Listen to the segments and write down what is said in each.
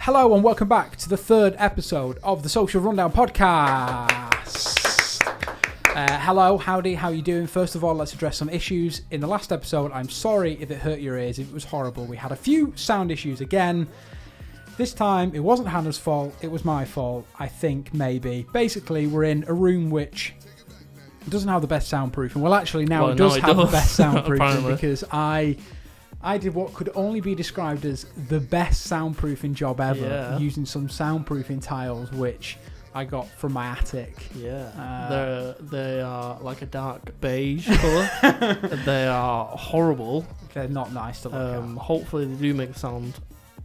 Hello and welcome back to the third episode of the Social Rundown podcast. Hello, howdy, how are you doing? First of all, let's address some issues. In the last episode, I'm sorry if it hurt your ears, if it was horrible. We had a few sound issues again. This time, it wasn't Hannah's fault, it was my fault, I think, maybe. Basically, we're in a room which doesn't have the best soundproofing. Well, actually, now it does have the best soundproofing because I did what could only be described as the best soundproofing job ever, using some soundproofing tiles, which I got from my attic. Yeah, they are like a dark beige colour. They are horrible. They're not nice to look at. Hopefully they do make the sound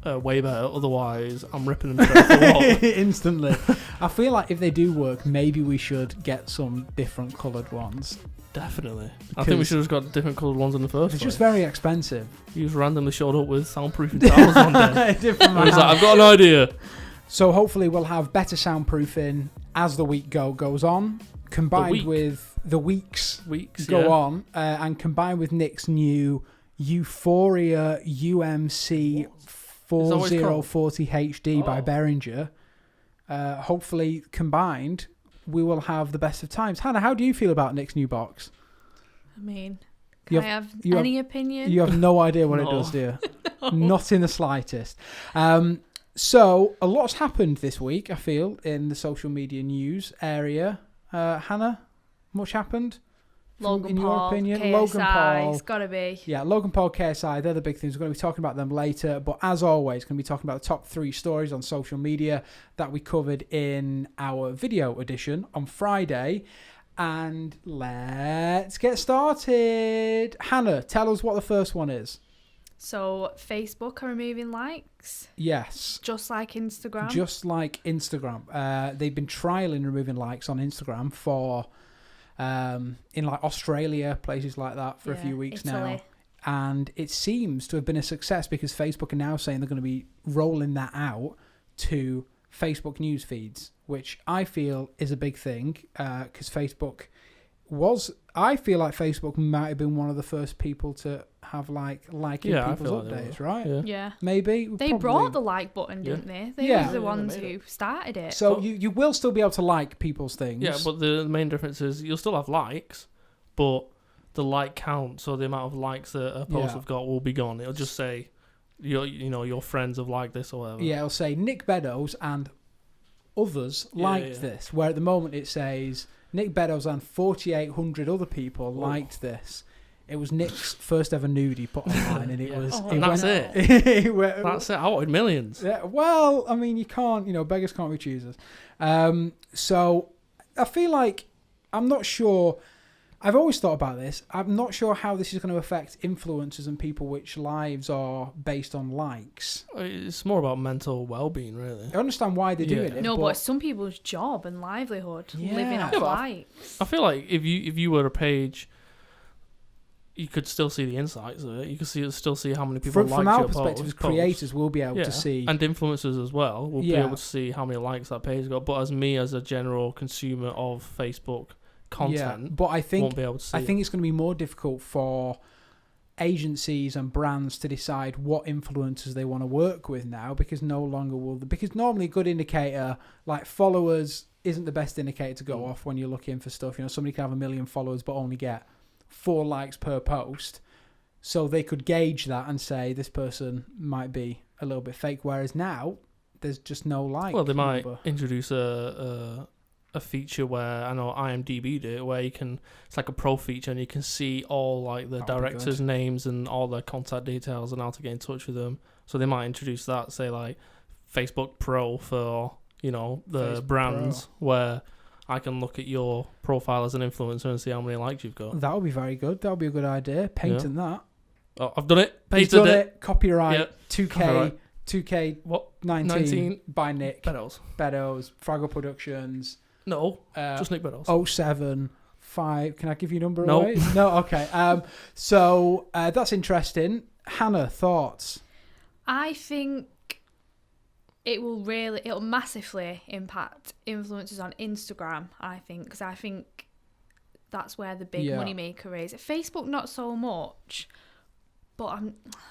way better, otherwise I'm ripping them straight off the wall. Instantly. I feel like if they do work, maybe we should get some different coloured ones. Definitely. I think we should have got different coloured ones in the first place. It's just very expensive. You just randomly showed up with soundproofing towels one day. Different I was like, I've got an idea. So hopefully we'll have better soundproofing as the week goes on, combined with the weeks go on, and combined with Nick's new Euphoria UMC 4040 HD by Behringer. Hopefully combined, we will have the best of times. Hannah, how do you feel about Nick's new box? I mean, I have any opinion? You have no idea what it does, do you? No. Not in the slightest. So, a lot's happened this week, I feel, in the social media news area. Hannah, much happened? Logan in Paul, your opinion? KSI, Logan Paul. It's got to be. Yeah, Logan Paul, KSI, they're the big things. We're going to be talking about them later. But as always, going to be talking about the top 3 stories on social media that we covered in our video edition on Friday. And let's get started. Hannah, tell us what the first one is. So, Facebook are removing likes? Yes. Just like Instagram? Just like Instagram. They've been trialling removing likes on Instagram for, in like Australia, places like that for a few weeks Italy. now. And it seems to have been a success because Facebook are now saying they're going to be rolling that out to Facebook news feeds, which I feel is a big thing because Facebook I feel like Facebook might have been one of the first people to have liking people's updates, right? Yeah. Maybe. They brought the like button, didn't they? They were the ones who started it. So you will still be able to like people's things. Yeah, but the main difference is you'll still have likes, but the like count, so the amount of likes that a post have got will be gone. It'll just say, your friends have liked this or whatever. Yeah, it'll say Nick Beddoes and others liked this, where at the moment it says Nick Beddoes and 4,800 other people liked this. It was Nick's first ever nude he put online, and it was. That's it. That's it. I wanted millions. Yeah. Well, I mean, you can't. Beggars can't be choosers. So I feel like I'm not sure. I've always thought about this. I'm not sure how this is going to affect influencers and people which lives are based on likes. It's more about mental well-being, really. I understand why they're doing it. No, but it's some people's job and livelihood living off likes. I feel like if you were a page, you could still see the insights of it. You could still see how many people liked your post. From our perspective as creators, we'll be able to see. And influencers as well. We'll be able to see how many likes that page got. But as me, as a general consumer of Facebook content, but I think won't be able to see. I think it's going to be more difficult for agencies and brands to decide what influencers they want to work with now, because because normally a good indicator like followers isn't the best indicator to go off when you're looking for stuff. Somebody can have 1 million followers but only get 4 likes per post, so they could gauge that and say this person might be a little bit fake, whereas now there's just no like. Well, they might introduce a feature where I know IMDb did it, where it's like a pro feature and you can see all like the directors' names and all their contact details and how to get in touch with them. So they might introduce that, say like Facebook Pro for the Facebook brands Pro, where I can look at your profile as an influencer and see how many likes you've got. That would be very good. That would be a good idea. Patent that. Oh, I've done it. Patented it. Copyright. 2K. What? 19 by Nick Beddoes. Fraggell Productions. No, just Nick Beddoes. 075. Can I give you a number? No. Away? No. Okay. So that's interesting. Hannah, thoughts? I think it'll massively impact influencers on Instagram. I think because I think that's where the big money maker is. Facebook, not so much. but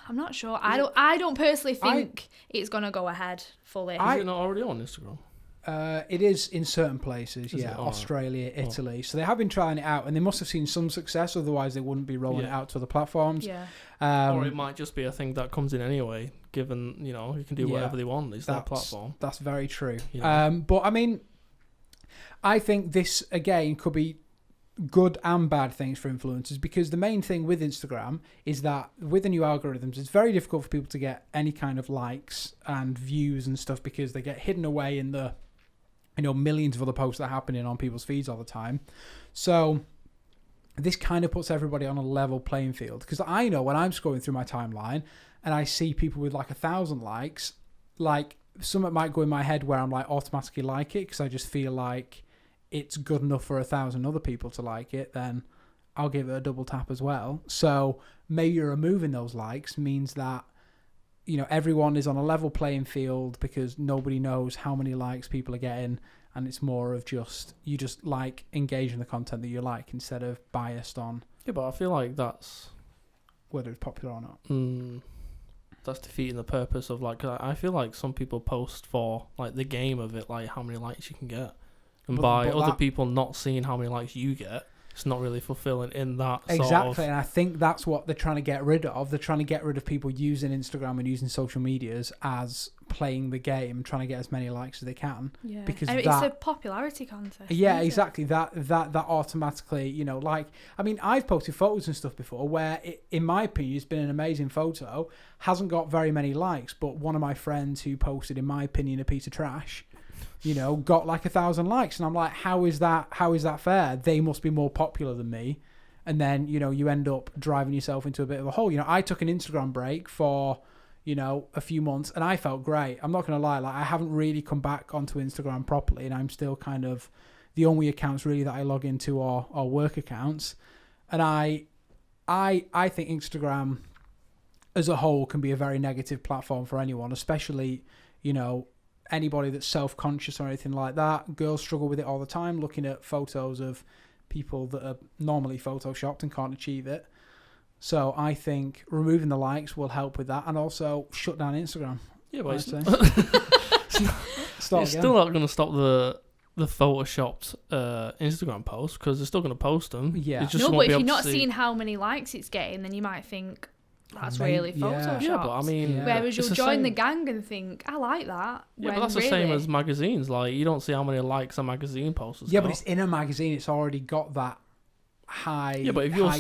I'm not sure. I don't personally think it's gonna go ahead fully. Is it not already on Instagram? It is in certain places, Is yeah. it? Australia, Italy. So they have been trying it out, and they must have seen some success. Otherwise, they wouldn't be rolling it out to other platforms. Yeah. Or it might just be a thing that comes in anyway. Given you can do whatever they want. It's their platform. That's very true. Yeah. But I mean, I think this again could be good and bad things for influencers, because the main thing with Instagram is that with the new algorithms, it's very difficult for people to get any kind of likes and views and stuff, because they get hidden away in the millions of other posts that are happening on people's feeds all the time. So this kind of puts everybody on a level playing field, because I know when I'm scrolling through my timeline and I see people with like 1,000 likes, like something might go in my head where I'm like automatically like it, because I just feel like it's good enough for 1,000 other people to like it, then I'll give it a double tap as well. So maybe removing those likes means that everyone is on a level playing field, because nobody knows how many likes people are getting, and it's more of you just like engaging the content that you like instead of biased on. Yeah, but I feel like that's whether it's popular or not. That's defeating the purpose of I feel like some people post for like the game of it, like how many likes you can get. And by other people not seeing how many likes you get, it's not really fulfilling in that exactly. And I think that's what they're trying to get rid of. They're trying to get rid of people using Instagram and using social medias as playing the game, trying to get as many likes as they can. Yeah, because it's a popularity contest. Yeah, exactly. That automatically, I've posted photos and stuff before where, in my opinion, it's been an amazing photo, hasn't got very many likes, but one of my friends who posted, in my opinion, a piece of trash, got like 1,000 likes, and I'm like, how is that fair? They must be more popular than me. And then you end up driving yourself into a bit of a hole. I took an Instagram break for a few months, and I felt great. I'm not gonna lie, like I haven't really come back onto Instagram properly, and I'm still kind of the only accounts really that I log into are work accounts. And I think Instagram as a whole can be a very negative platform for anyone, especially anybody that's self-conscious or anything like that. Girls struggle with it all the time, looking at photos of people that are normally photoshopped and can't achieve it. So I think removing the likes will help with that, and also shut down Instagram. Yeah, but it's still not going to stop the photoshopped Instagram posts, because they're still going to post them. Yeah. Just no, but if you're not seeing how many likes it's getting, then you might think that's really photoshopped. Yeah, but I mean, whereas you'll join the gang and think, I like that. Yeah, but that's the same as magazines. Like, you don't see how many likes a magazine post has got. But it's in a magazine. It's already got that high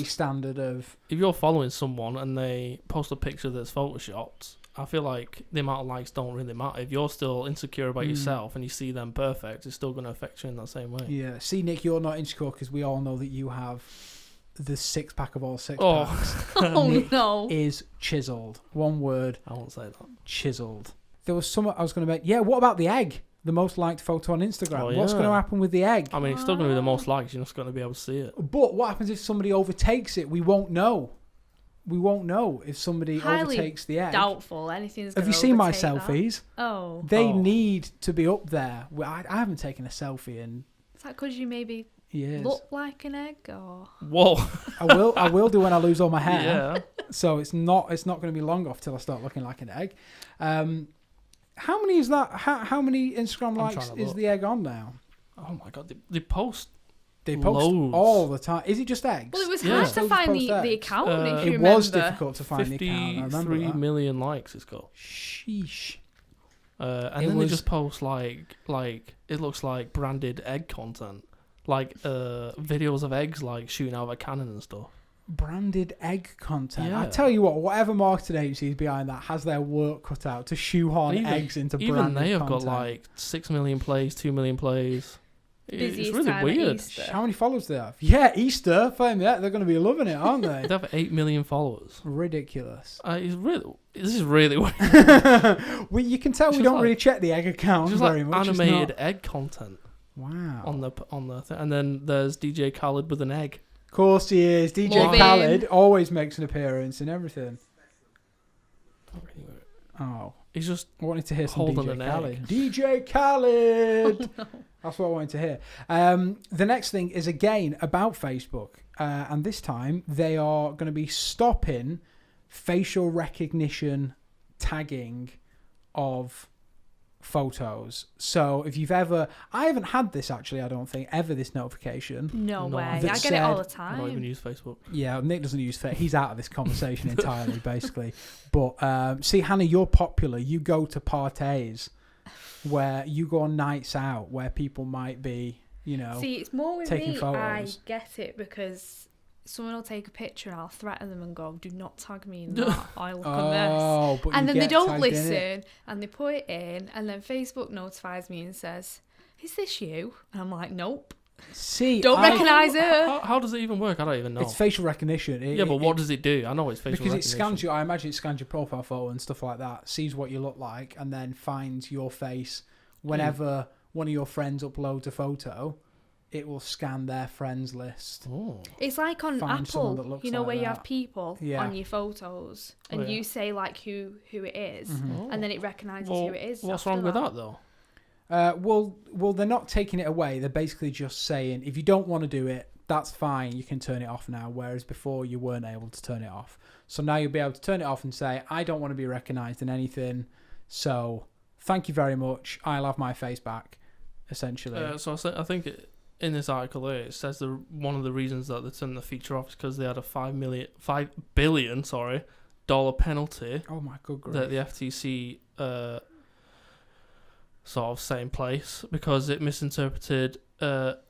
standard of... If you're following someone and they post a picture that's photoshopped, I feel like the amount of likes don't really matter. If you're still insecure about yourself and you see them perfect, it's still going to affect you in that same way. Yeah. See, Nick, you're not insecure because we all know that you have the six-pack of all six-packs. Nick no. is chiseled. One word. I won't say that. Chiseled. There was something I was going to make. Yeah, what about the egg? The most liked photo on Instagram. Oh, yeah. What's going to happen with the egg? I mean, it's still going to be the most likes. You're just going to be able to see it. But what happens if somebody overtakes it? We won't know. We won't know if somebody overtakes the egg. Doubtful. Anything's going to Have you seen my overtake selfies? That. Oh. They need to be up there. I haven't taken a selfie in... Is that because you maybe look like an egg, or... Whoa. I will do when I lose all my hair. Yeah. So it's not going to be long off till I start looking like an egg. How many is that? How many Instagram likes is the egg on now? Oh my god, they post. They post loads. all the time. Is it just eggs? Well, it was hard to find the account. If you it remember. was difficult to find the account. I remember 53 million likes it's got. Sheesh. And then they just post like it looks like branded egg content, like videos of eggs like shooting out of a cannon and stuff. Branded egg content. Yeah. I tell you what, whatever marketing agency is behind that has their work cut out to shoehorn eggs into branded content. Even they have got like 6 million plays, 2 million plays. It's really weird. How many followers do they have? Yeah, Easter. Fame, yeah, they're going to be loving it, aren't they? They have 8 million followers. Ridiculous. This is really weird. You can tell we don't really check the egg account very much. Animated egg content. Wow. On the thing. And then there's DJ Khaled with an egg. Of course he is. DJ Khaled always makes an appearance in everything. Oh. He's just wanted to hear some DJ Khaled. Egg. DJ Khaled! Oh, no. That's what I wanted to hear. The next thing is again about Facebook. And this time they are going to be stopping facial recognition tagging of photos. So if you've ever, I haven't had this actually, I don't think, ever, this notification. No way. I that get it all the I don't even time. use Facebook. Yeah, Nick doesn't use Facebook. He's out of this conversation entirely, basically. But see, Hannah, you're popular. You go to parties where you go on nights out where people might be, you know, See, it's more with taking me. photos. I get it because someone will take a picture and I'll threaten them and go, "Do not tag me in that. I look a mess." Oh, but And you then they get don't tagged in it. listen and they put it in, and then Facebook notifies me and says, "Is this you?" And I'm like, "Nope." See, Don't recognise her. How does it even work? I don't even know. It's facial recognition. Yeah, but what does it do? I know it's facial because recognition. it scans you. I imagine it scans your profile photo and stuff like that, sees what you look like, and then finds your face whenever one of your friends uploads a photo. It will scan their friends list. Oh. It's like on Find someone that Apple, looks you know, like where you that. have people Yeah. on your photos, and Oh, yeah. you say like who it is, Mhm. and then it recognises Well, who it is. what's after wrong with that though? Well, they're not taking it away. They're basically just saying, if you don't want to do it, that's fine. You can turn it off now. Whereas before, you weren't able to turn it off. So now you'll be able to turn it off and say, I don't want to be recognised in anything. So thank you very much. I'll have my face back, essentially. So I think in this article here, it says one of the reasons that they turned the feature off is because they had a $5 billion dollar penalty Oh my good grief. that the FTC sort of set in place because it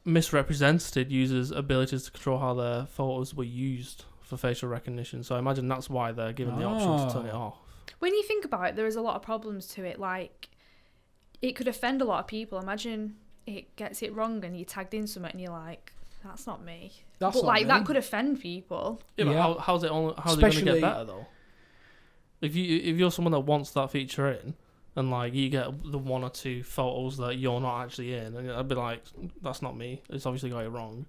misrepresented users' abilities to control how their photos were used for facial recognition. So I imagine that's why they're given the option to turn it off. When you think about it, there is a lot of problems to it. Like, it could offend a lot of people. Imagine it gets it wrong and you're tagged in something and you're like, that's not me. That's But not like me. that could offend people. Yeah, but Yeah. how's it going to Especially- get better though? If you're someone that wants that feature in, and like you get the one or two photos that you're not actually in, and I'd be like, that's not me. It's obviously got it wrong.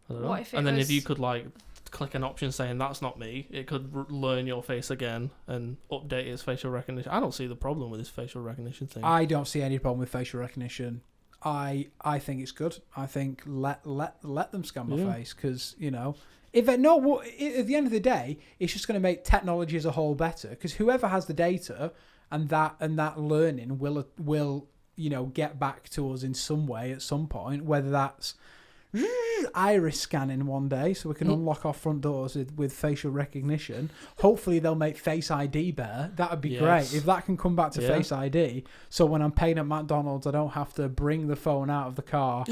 I don't know. What if it and then if was- you could like click an option saying that's not me, it could learn your face again and update its facial recognition. I don't see the problem with this facial recognition thing. I don't see any problem with facial recognition. I think it's good. I think let them scan my Yeah. face because, you know, if at the end of the day, it's just going to make technology as a whole better because whoever has the data and that learning will you know get back to us in some way at some point, whether that's iris scanning one day so we can unlock our front doors with facial recognition. Hopefully they'll make Face ID better. That would be great if that can come back to Face ID, so when I'm paying at McDonald's I don't have to bring the phone out of the car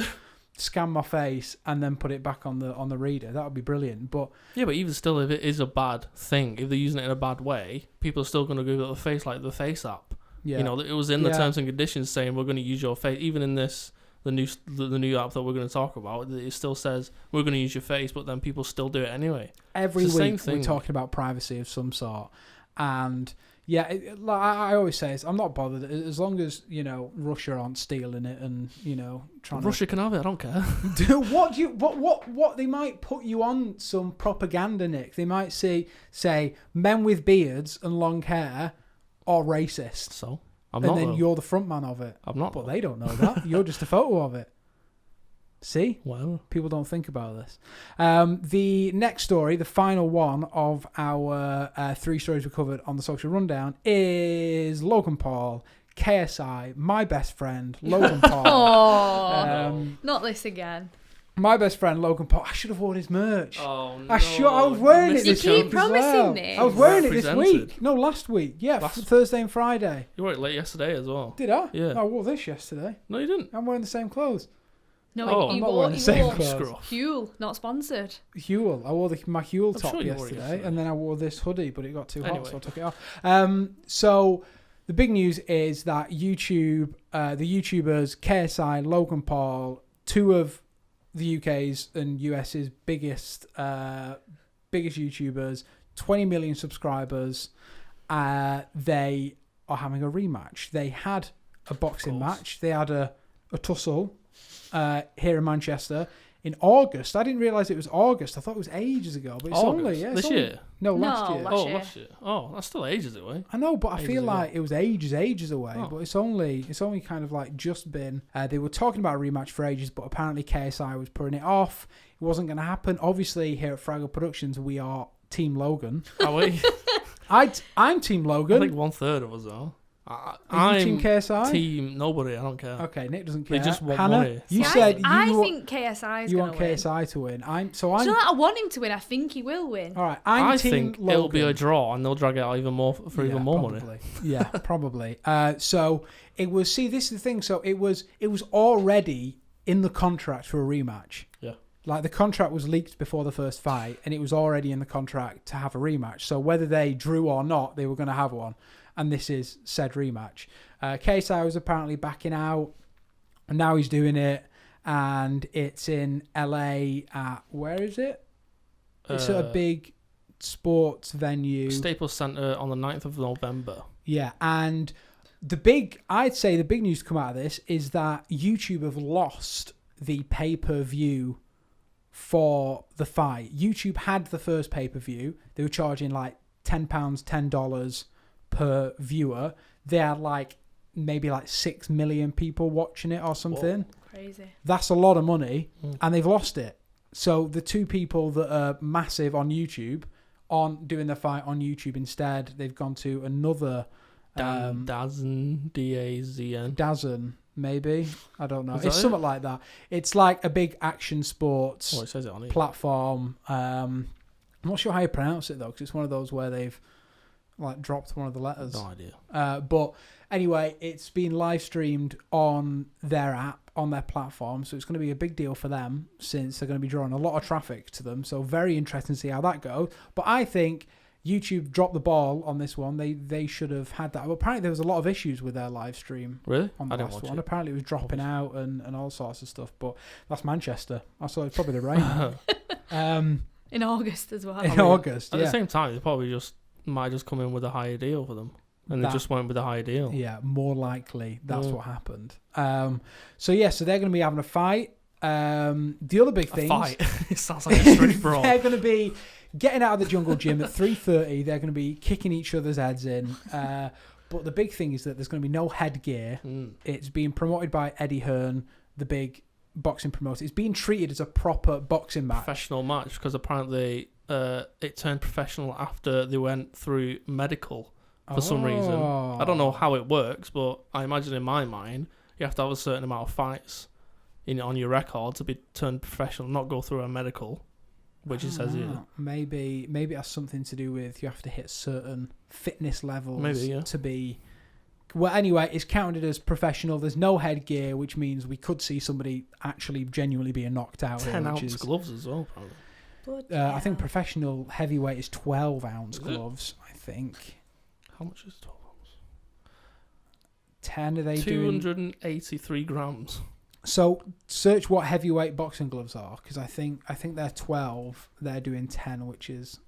scan my face and then put it back on the reader. That would be brilliant. But yeah, but even still, if it is a bad thing, if they're using it in a bad way, people are still going to Google the face, like the Face app. yeah, You know, it was in the terms and conditions saying we're going to use your face. Even in this, the new app that we're going to talk about, it still says we're going to use your face, but then people still do it anyway. every It's the same week we're thing. talking about privacy of some sort. And yeah, like I always say, I'm not bothered as long as, you know, Russia aren't stealing it and, you know, trying Russia can have it. I don't care. to do what they might put you on some propaganda, Nick. They might say men with beards and long hair are racist, So I'm and not. then though. you're the front man of it. I'm not. But they don't know that. You're just a photo of it. See? Well, People don't think about this. The next story, the final one of our 3 stories we covered on the social rundown, is Logan Paul, KSI, my best friend, Logan Paul. Oh, not this again. My best friend, Logan Paul. I should have worn his merch. oh no! I was wearing it You this keep week as promising well. this. I was wearing it this Represented. week. No, last week. Yeah, Last- Thursday and Friday. You wore it late yesterday as well. Did I? Yeah. I wore this yesterday. No, you didn't. I'm wearing the same clothes. No, Oh, you I'm not wore wearing the same clothes. Screw off. Huel, not sponsored. Huel. I wore my Huel I'm top sure you wore it yesterday, yesterday. and then I wore this hoodie, but it got too hot, Anyway. so I took it off. So the big news is that YouTube, the YouTubers KSI, Logan Paul, 2 of the UK's and US's biggest YouTubers, 20 million subscribers, they are having a rematch. They had a boxing match. They had a tussle here in Manchester in August. I didn't realise it was August. I thought it was ages ago, but it's only this year. No, No, last year. last year. Last year. Oh, that's still ages away. I know, but I Ages feel ago. like it was ages away. Oh. But it's only kind of like just been. They were talking about a rematch for ages, but apparently KSI was putting it off. It wasn't going to happen. Obviously, here at Fraggell Productions, we are Team Logan. Are we? I'm Team Logan. I think 1/3 of us are. Are you Team KSI? Team nobody. I don't care. Okay, Nick doesn't care. They just want Hannah, money. you See, said I you think KSI is you going want to win. KSI to win. I'm It's not that I want him to win. I think he will win. all right. I Team think Logan. it'll be a draw, and they'll drag it out even more for even more probably. money. Yeah, probably. So it was. See, this is the thing. So it was already in the contract for a rematch. Yeah. Like the contract was leaked before the first fight, and it was already in the contract to have a rematch. So whether they drew or not, they were going to have one, and this is said rematch. KSI was apparently backing out, and now he's doing it, and it's in LA at where is it? It's at a big sports venue, Staples Center on the 9th of November. Yeah, and I'd say the big news to come out of this is that YouTube have lost the pay-per-view for the fight. YouTube had the first pay-per-view. They were charging like £10, $10 per viewer. They had maybe 6 million people watching it or something. Whoa. Crazy. That's a lot of money, and they've lost it. So the two people that are massive on YouTube aren't doing the fight on YouTube. Instead, they've gone to another DAZN, DAZN. DAZN, maybe. I don't know. Is It's that something like that. It's like a big action sports Oh, it says it on it. platform. I'm not sure how you pronounce it though, because it's one of those where they've dropped one of the letters. No idea. But anyway, it's been live streamed on their app, on their platform, so it's going to be a big deal for them since they're going to be drawing a lot of traffic to them. So very interesting to see how that goes. But I think YouTube dropped the ball on this one. They should have had that. Well, apparently there was a lot of issues with their live stream. Really? On the I didn't last watch one. it. Apparently it was dropping out and all sorts of stuff. But that's Manchester. I saw it's probably the rain. In August as well. In August, At yeah. the same time, they probably might just come in with a higher deal for them. And they just went with a higher deal. Yeah, more likely that's what happened. So they're going to be having a fight. The other big thing, fight. It sounds like a street brawl. They're going to be getting out of the jungle gym at 3:30. They're going to be kicking each other's heads in. But the big thing is that there's going to be no headgear. It's being promoted by Eddie Hearn, the big boxing promoter. It's being treated as a proper boxing match. Professional match, because apparently it turned professional after they went through medical for some reason. I don't know how it works, but I imagine in my mind you have to have a certain amount of fights on your record to be turned professional, not go through a medical, which it says here. Maybe it has something to do with you have to hit certain fitness levels to be. Well, anyway, it's counted as professional. There's no headgear, which means we could see somebody actually genuinely being knocked out. 10-ounce gloves as well, probably. I think professional heavyweight is 12-ounce gloves. I think. How much is 12 ounce? 10 are they 283 grams. So search what heavyweight boxing gloves are, because I think they're 12. They're doing 10, which is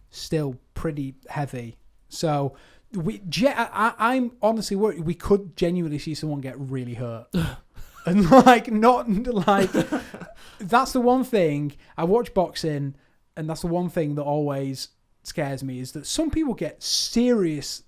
still pretty heavy. So I'm honestly worried we could genuinely see someone get really hurt. And that's the one thing I watch boxing, and that's the one thing that always scares me is that some people get seriously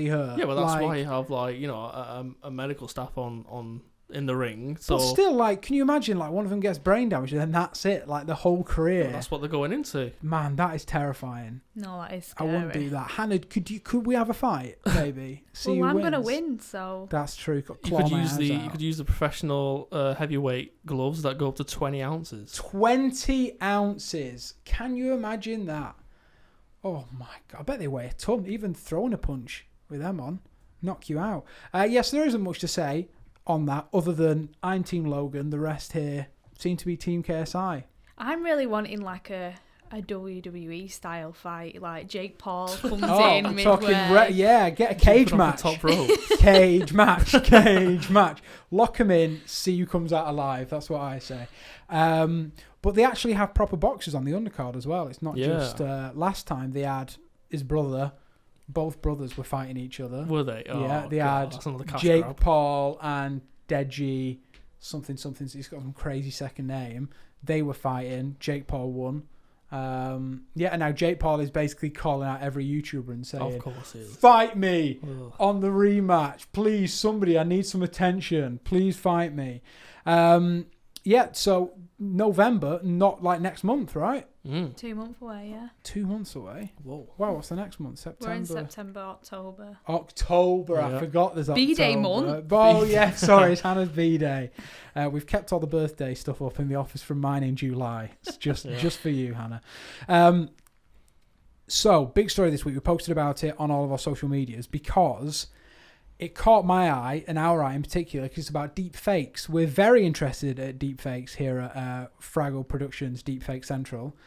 hurt. Yeah, well, that's why you have a medical staff on in the ring. So but still, can you imagine one of them gets brain damage and then that's it, the whole career. Well, that's what they're going into. Man, that is territerrifying. No, that is scary. I wouldn't do that. Hannah, could we have a fight? Maybe. See well, who I'm wins. gonna win, so that's true. You could use the professional heavyweight gloves that go up to 20 ounces. 20 ounces. Can you imagine that? Oh my god! I bet they weigh a ton. Even throwing a punch with them on, knock you out. Yes, there isn't much to say on that other than I'm Team Logan. The rest here seem to be Team KSI. I'm really wanting a WWE style fight, like Jake Paul comes in midway. Get a cage match. Top rope. Cage match. Lock him in, see who comes out alive. That's what I say. But they actually have proper boxers on the undercard as well. It's not just last time they had his brother. Both brothers were fighting each other. Were they? Oh, yeah, they had Jake Paul and Deji something. He's got some crazy second name. They were fighting. Jake Paul won. And now Jake Paul is basically calling out every YouTuber and saying, "Of course he is. Fight me on the rematch, please. Somebody, I need some attention. Please fight me." Yeah, so November, not like next month, right? 2 months away, yeah. 2 months away. Whoa. Wow, what's the next month? September. We're in September, October. October, Yeah. I forgot there's October. B-Day month. Oh, yeah, sorry, it's Hannah's B-Day. We've kept all the birthday stuff up in the office from mine in July. It's just for you, Hannah. So, big story this week. We posted about it on all of our social medias because it caught my eye, and our eye in particular, because it's about deep fakes. We're very interested at deep fakes here at Fraggell Productions Deep Fake Central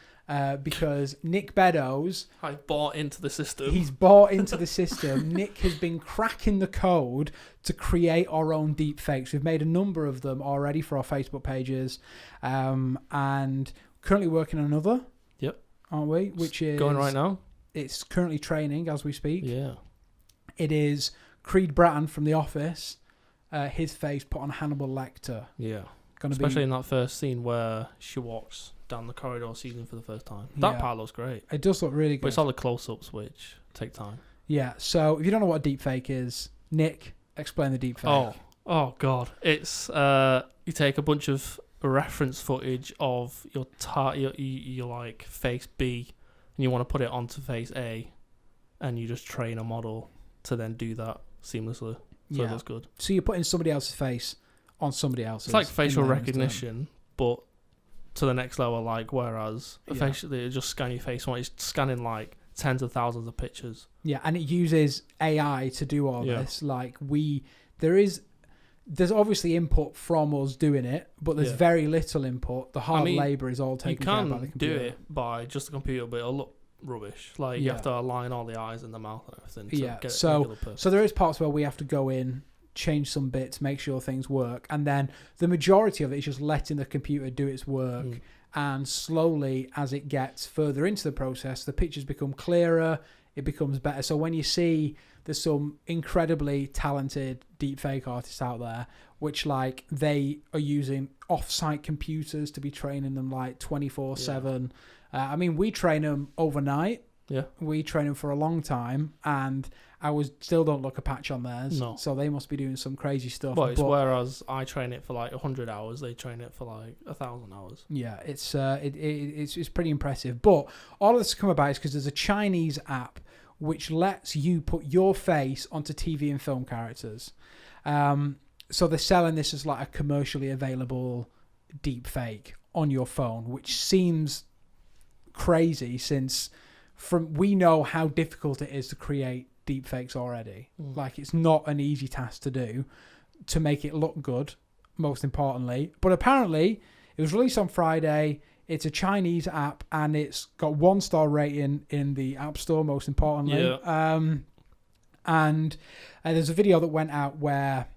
because Nick Beddoes... I've bought into the system. He's bought into the system. Nick has been cracking the code to create our own deep fakes. We've made a number of them already for our Facebook pages and currently working on another. Yep. Aren't we? Which is... Going right now? It's currently training as we speak. Yeah. It is... Creed Bratton from The Office, his face put on Hannibal Lecter. Yeah. Especially in that first scene where she walks down the corridor season for the first time. That part looks great. It does look really good. But it's all the close-ups which take time. Yeah, so if you don't know what a deepfake is, Nick, explain the deepfake. Oh God. It's, you take a bunch of reference footage of your like face B and you want to put it onto face A and you just train a model to then do that seamlessly. So it looks good. So you're putting somebody else's face on somebody else's. It's like facial recognition, but to the next level, like, whereas facially, it just scan your face. It's scanning like tens of thousands of pictures. Yeah, and it uses AI to do all this. Like there's obviously input from us doing it, but there's very little input. The hard labour is all taken care of by the computer. You can do it by just the computer, but it'll look rubbish. Like you have to align all the eyes and the mouth and everything. To get so there is parts where we have to go in, change some bits, make sure things work, and then the majority of it is just letting the computer do its work. And slowly, as it gets further into the process, the pictures become clearer, it becomes better. So when you see there's some incredibly talented deepfake artists out there, which like they are using off-site computers to be training them like 24/7. I mean, we train them overnight. Yeah. We train them for a long time, and ours still don't look a patch on theirs. No. So they must be doing some crazy stuff. But whereas I train it for like 100 hours, they train it for like 1,000 hours. Yeah, it's pretty impressive. But all of this has come about is because there's a Chinese app which lets you put your face onto TV and film characters. So they're selling this as like a commercially available deep fake on your phone, which seems crazy since we know how difficult it is to create deep fakes already. Like, it's not an easy task to do, to make it look good, most importantly. But apparently it was released on Friday. It's a Chinese app and it's got 1-star rating in the App Store, most importantly. And there's a video that went out where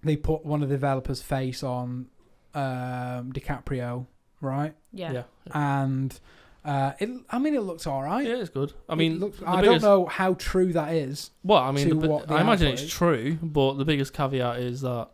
they put one of the developers' face on DiCaprio, right? Yeah. And it looks all right. Yeah, it's good. I mean, I don't know how true that is. Well, I mean, I imagine it's true, but the biggest caveat is that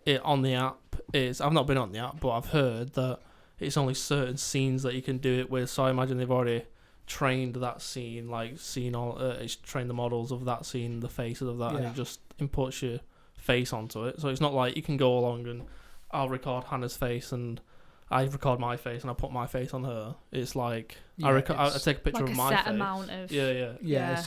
it on the app is. I've not been on the app, but I've heard that it's only certain scenes that you can do it with. So I imagine they've already trained that scene, it's trained the models of that scene, the faces of that, and it just imports your face onto it. So it's not like you can go along and I'll record Hannah's face and I record my face and I put my face on her. It's like I take a picture like of my face. Set amount of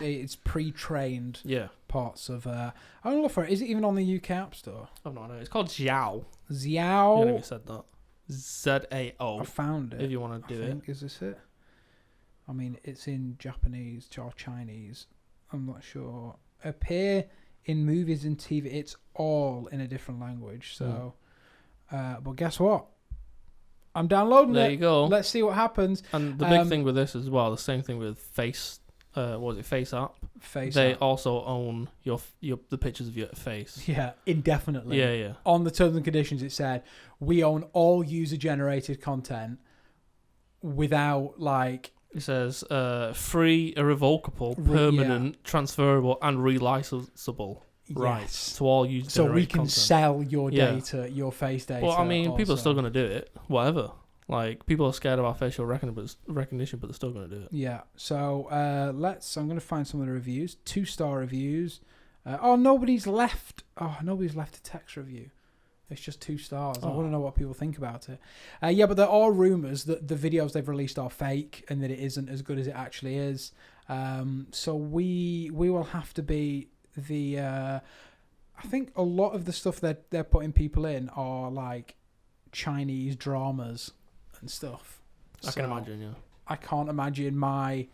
It's pre-trained parts of. I don't know for it. Is it even on the UK App Store? I've no idea. It's called Xiao. Xiao. Yeah, you said that. ZAO. I found it. If you want to do it. Is this it? I mean, it's in Japanese or Chinese. I'm not sure. Appear in movies and TV. It's all in a different language. So, but guess what? I'm downloading it. There you go. Let's see what happens. And the big thing with this as well, the same thing with Face. Face App? They also own the pictures of your face. Yeah, indefinitely. Yeah. On the terms and conditions, it said we own all user-generated content without like. It says free, irrevocable, permanent, transferable, and relicensable. Rights to all user so we can content. Sell your data, your face data. Well, I mean, people are still going to do it, whatever. Like, people are scared about facial recognition, but they're still going to do it. Yeah. So I'm going to find some of the reviews. 2-star reviews. Nobody's left a text review. It's just 2 stars. I Oh. want to know what people think about it. Yeah, but there are rumours that the videos they've released are fake and that it isn't as good as it actually is. So we will have to be the... I think a lot of the stuff that they're putting people in are like Chinese dramas and stuff. I can imagine, yeah. I can't imagine my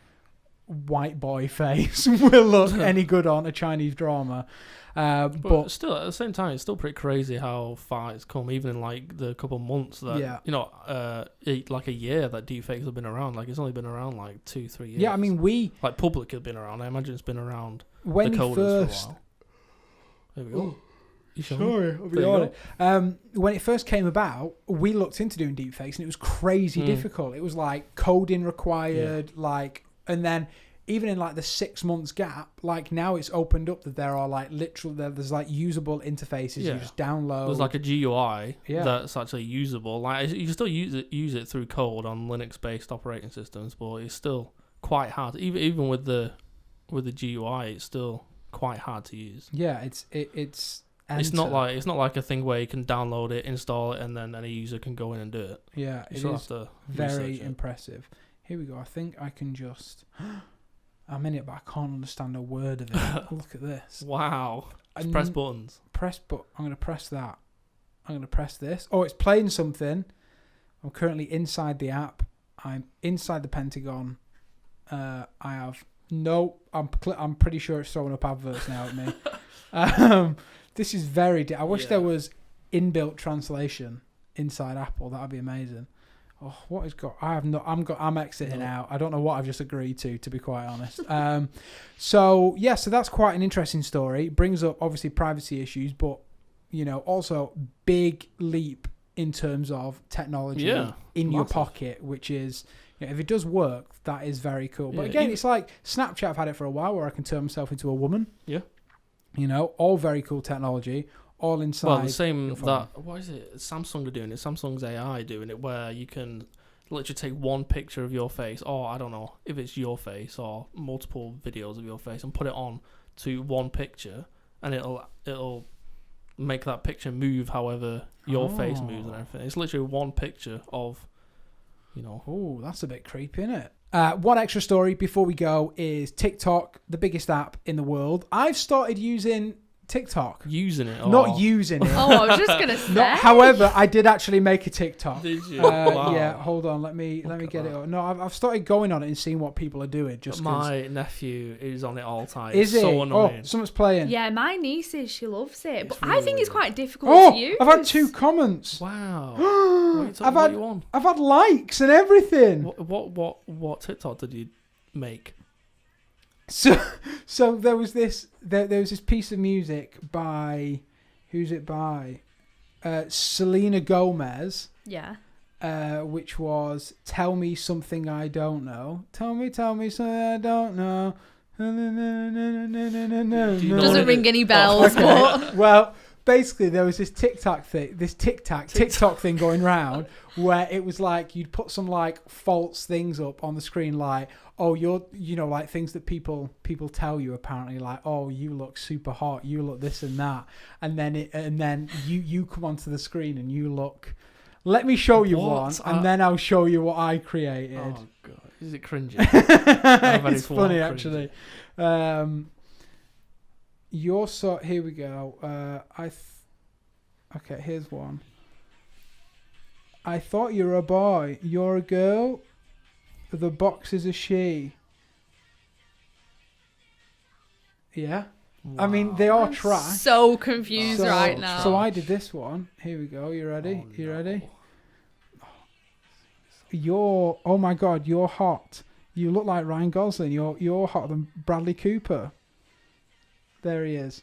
white boy face will look any good on a Chinese drama. But still, at the same time, it's still pretty crazy how far it's come, even in like the couple of months that, like a year that deepfakes have been around. Like, it's only been around like 2-3 years. Yeah, I mean, like, public has been around. I imagine it's been around when the coders first... for a while. There we go. Sorry, I'll be on it. When it first came about, we looked into doing deepfakes, and it was crazy difficult. It was like coding required, and then even in like the 6 months gap, like now it's opened up that there are like there's like usable interfaces you just download. There's like a GUI that's actually usable. Like, you can still use it through code on Linux-based operating systems, but it's still quite hard. Even with the GUI, it's still quite hard to use. Yeah, it's It's not like a thing where you can download it, install it, and then any user can go in and do it. Yeah, You it still is have to very impressive. Here we go. I think I can just... I'm in it, but I can't understand a word of it. Look at this. Wow. Just press buttons. I'm going to press that. I'm going to press this. Oh, it's playing something. I'm currently inside the app. I'm inside the Pentagon. I have... No, I'm pretty sure it's throwing up adverts now at me. This is very... I wish there was inbuilt translation inside Apple. That would be amazing. Oh, what has got... I'm exiting out. I don't know what I've just agreed to be quite honest. So that's quite an interesting story. It brings up, obviously, privacy issues, but, also big leap in terms of technology in your pocket, which is... if it does work, that is very cool. But again, it's like Snapchat. I've had it for a while where I can turn myself into a woman. Yeah. All very cool technology, all inside. Well, the same that, what is it? Samsung are doing it. Samsung's AI doing it, where you can literally take one picture of your face, or I don't know if it's your face or multiple videos of your face, and put it on to one picture, and it'll make that picture move however your face moves and everything. It's literally one picture of... Oh, that's a bit creepy, isn't it? One extra story before we go is TikTok, the biggest app in the world. I've started using TikTok. Using it? Not using it. Oh, I was just going to say. However, I did actually make a TikTok. Did you? Wow. Yeah, hold on. Let me get it up. No, I've started going on it and seeing what people are doing. My nephew is on it all time. Is it? So annoying. Oh, someone's playing. Yeah, my niece is. She loves it. But really I think it's quite difficult to use. I've had 2 comments. Wow. I've had likes and everything. What TikTok did you make? So there was this piece of music by, who's it by? Selena Gomez. Yeah. Which was "Tell Me Something I Don't Know." Tell me something I don't know. Doesn't ring any bells. But... Well, basically there was this TikTok thing going round where it was like you'd put some like false things up on the screen, like, oh, you're, like things that people tell you apparently, like, oh, you look super hot, you look this and that, and then you come onto the screen and you look. Let me show you one, and then I'll show you what I created. Oh god, is it cringy? It's funny actually. Here we go. Okay, here's one. I thought you were a boy. You're a girl. The box is a she. Yeah. Wow. I mean, they are trash. So confused right now. So I did this one. Here we go. You ready? You ready? Oh my god, you're hot. You look like Ryan Gosling. You're hotter than Bradley Cooper. There he is.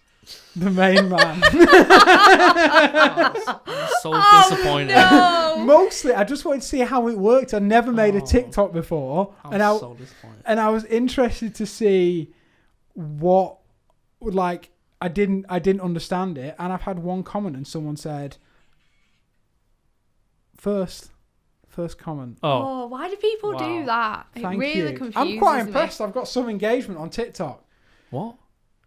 The main man. I'm so disappointed. No. Mostly, I just wanted to see how it worked. I never made a TikTok before, I'm so disappointed. And I was interested to see what, like, I didn't understand it. And I've had one comment, and someone said, first comment. Oh, why do people do that? It Thank really you. confuses I'm quite me. impressed. I've got some engagement on TikTok. What?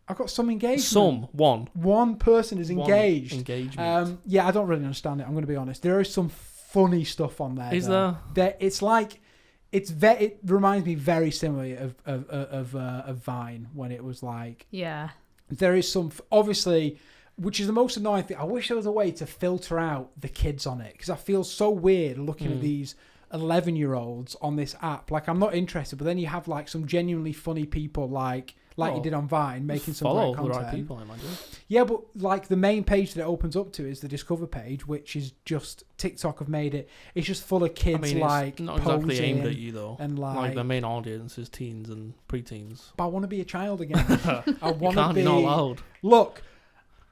I've got some engagement. One person is engaged. Engagement. Yeah, I don't really understand it. I'm going to be honest. There is some funny stuff on there. Is there? It's like it reminds me very similarly of Vine when it was like. Yeah. There is some obviously, which is the most annoying thing. I wish there was a way to filter out the kids on it because I feel so weird looking at these 11-year-olds on this app. Like I'm not interested, but then you have like some genuinely funny people like you did on Vine making some great content. Follow the right people, I imagine. Yeah, but like the main page that it opens up to is the Discover page, which is just TikTok have made it. It's just full of kids like it's not exactly aimed at you though. And like the main audience is teens and preteens. But I want to be a child again. I want to be. You're not allowed. Look,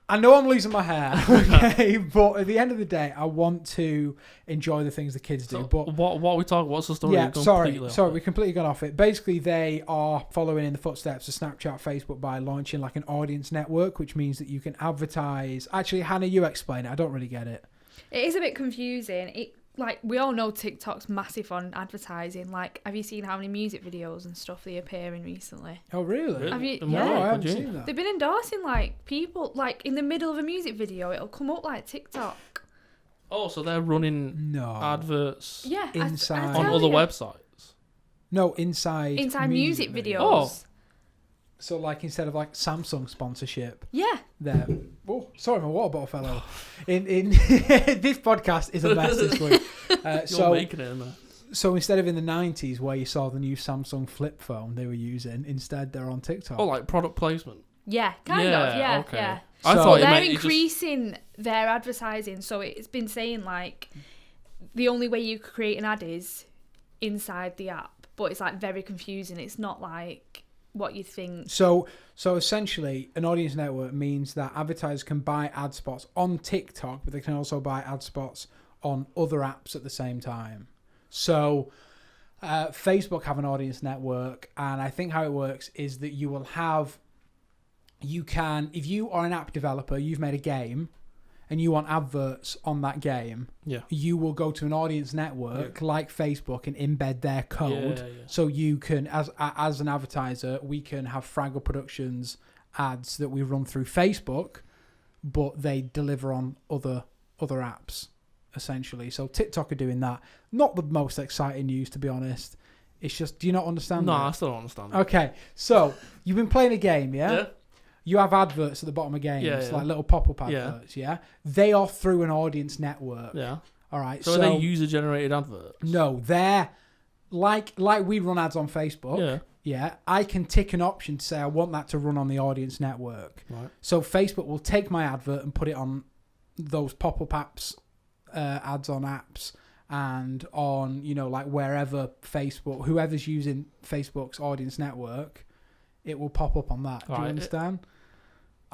I know I'm losing my hair, okay, but at the end of the day, I want to enjoy the things the kids do. So but what are we talking? What's the story? Yeah, sorry, we completely got off it. Basically, they are following in the footsteps of Snapchat, Facebook by launching like an audience network, which means that you can advertise. Actually, Hannah, you explain it. I don't really get it. It is a bit confusing. Like, we all know TikTok's massive on advertising. Like, have you seen how many music videos and stuff they appear in recently? Oh, really? Have you? No, I haven't seen that. They've been endorsing, like, people, like, in the middle of a music video, it'll come up like TikTok. Oh, so they're running adverts inside on other websites? No, inside music videos. Oh. So, like, instead of, like, Samsung sponsorship. Yeah. There. Oh, sorry, my water bottle fell out. In this podcast is a mess this week. You're making it in there. So, instead of in the 90s where you saw the new Samsung flip phone they were using, instead they're on TikTok. Oh, like product placement? Yeah, kind of, yeah. Okay. Yeah. I So thought they're increasing their advertising, so it's been saying, like, the only way you could create an ad is inside the app, but it's, like, very confusing. It's not, like, what you think. So essentially, an audience network means that advertisers can buy ad spots on TikTok, but they can also buy ad spots on other apps at the same time. So Facebook have an audience network, and I think how it works is that you can, if you are an app developer, you've made a game, and you want adverts on that game, you will go to an audience network like Facebook and embed their code. So you can, as an advertiser, we can have Fraggell Productions ads that we run through Facebook, but they deliver on other apps, essentially. So TikTok are doing that. Not the most exciting news, to be honest. It's just, do you not understand that? No, I still don't understand. Okay, so you've been playing a game, yeah? You have adverts at the bottom of games, like little pop-up adverts, They are through an audience network. Yeah. All right. So are they user-generated adverts? No, they're like we run ads on Facebook. Yeah. Yeah. I can tick an option to say I want that to run on the audience network. Right. So Facebook will take my advert and put it on those pop-up apps, ads on apps, and on, like wherever Facebook, whoever's using Facebook's audience network, it will pop up on that. Do you understand?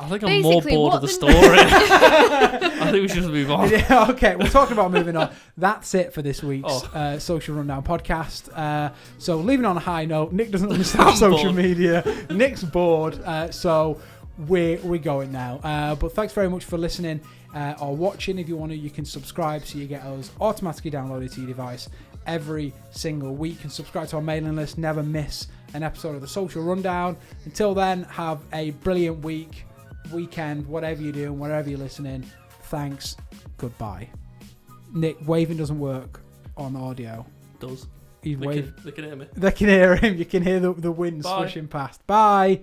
I think I'm more bored of the story. I think we should just move on. Yeah, okay, we're talking about moving on. That's it for this week's Social Rundown podcast. So leaving on a high note, Nick doesn't understand social media. Nick's bored, so we're going now. But thanks very much for listening or watching. If you want to, you can subscribe so you get us automatically downloaded to your device every single week, and subscribe to our mailing list. Never miss an episode of the Social Rundown. Until then, have a brilliant weekend, whatever you're doing, wherever you're listening. Thanks. Goodbye. Nick, waving doesn't work on audio. It does. He's they can hear me. They can hear him. You can hear the wind swishing past. Bye.